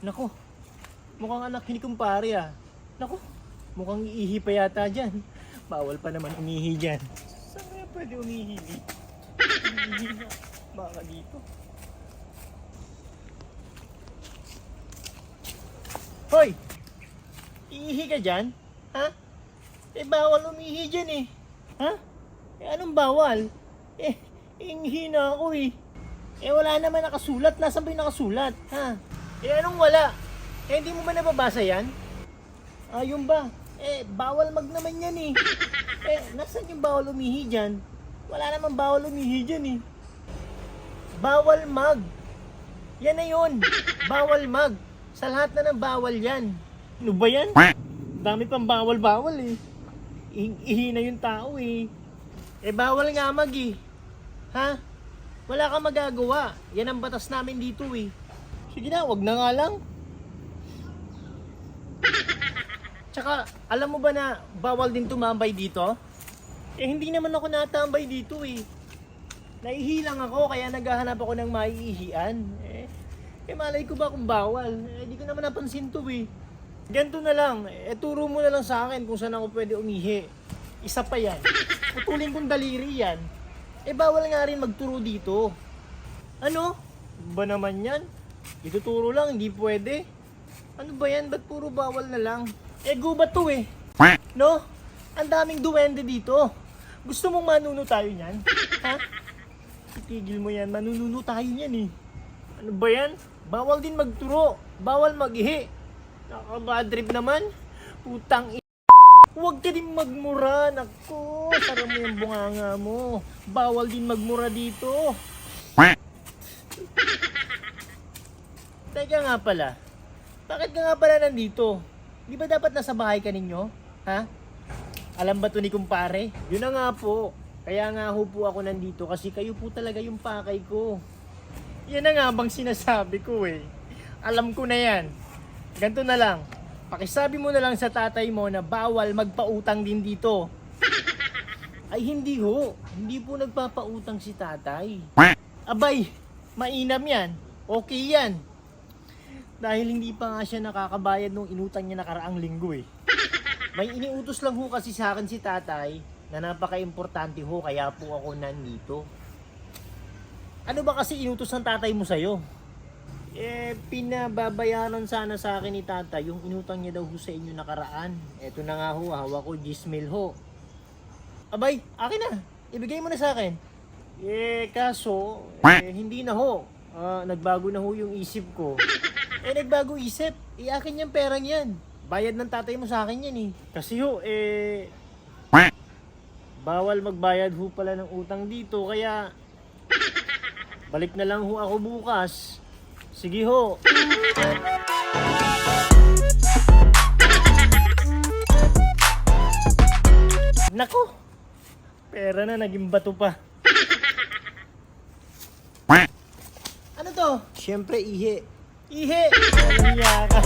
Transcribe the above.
Nako, mukhang anak ni kumpare ah. Nako, mukhang iihi pa yata dyan. Bawal pa naman umihi dyan. Saan kaya pwede umihi? Umihi na. Baka dito. Hoy! Iihi ka dyan? Ha? Eh bawal umihi dyan eh. Ha? Eh anong bawal? Inghi na ako eh. Eh wala naman nakasulat. Nasaan ba yung nakasulat? Ha? Eh anong wala? Eh hindi mo ba nababasa yan? Ayun ba? Eh bawal mag naman yan eh. Eh nasaan yung bawal umihi dyan? Wala naman bawal umihi dyan eh. Bawal mag. Yan na yun. Bawal mag. Sa lahat na ng bawal yan. Ano ba yan? Dami pang bawal-bawal eh. Ihi na yung tao eh. Eh bawal nga mag eh. Ha? Wala kang magagawa. Yan ang batas namin dito eh. Sige na, wag na nga lang. Tsaka, alam mo ba na bawal din tumambay dito? Eh hindi naman ako natambay dito eh. Naihilang ako kaya naghahanap ako ng maiihian. Eh malay ko ba kung bawal? Eh di ko naman napansin to eh. Ganito na lang, eh turo mo na lang sa akin kung saan ako pwede umihi. Isa pa yan. Putulin kong daliri yan. Eh bawal nga rin magturo dito. Ano? Ba naman yan? Ituturo lang, hindi pwede. Ano ba yan? Ba't puro bawal na lang? Eh gubat to eh. No? Ang daming duwende dito. Gusto mong manuno tayo niyan? Ha? Itigil mo yan, manununo tayo niyan eh. Ano ba yan? Bawal din magturo. Bawal mag-ihi. Nakaka-bad trip naman. Putang huwag ka din magmura. Naku, sarang mo yung bunganga mo. Bawal din magmura dito. Teka nga pala. Bakit ka nga pala nandito? Di ba dapat nasa bahay ka ninyo? Ha? Alam ba to ni kumpare? Yun na nga po. Kaya nga ho po ako nandito kasi kayo po talaga yung pakay ko. Yan na nga bang sinasabi ko eh. Alam ko na yan. Ganito na lang. Pakisabi mo na lang sa tatay mo na bawal magpautang din dito. Ay hindi ho. Hindi po nagpapautang si tatay. Abay, mainam yan. Okay yan. Dahil hindi pa nga siya nakakabayad nung inutang niya nakaraang linggo eh. May iniutos lang ho kasi sa akin si tatay na napaka-importante ho kaya po ako nandito. Ano ba kasi inutos ng tatay mo sa'yo? Eh, pinababayaran sana sa akin ni tatay yung inutang niya daw ho sa inyo nakaraan. Eto na nga ho, hawak ko, 10,000 ho. Abay, akin na. Ibigay mo na sa akin. Eh, kaso, hindi na ho. Nagbago na ho yung isip ko. Nagbago isip. Akin yung perang yan. Bayad ng tatay mo sa akin yan eh. Kasi ho, bawal magbayad ho pala ng utang dito. Kaya, balik na lang ho ako bukas. Sige ho. Nako, pera na naging bato pa. Ano to? Siyempre ihi. Ihi! Walang yaka.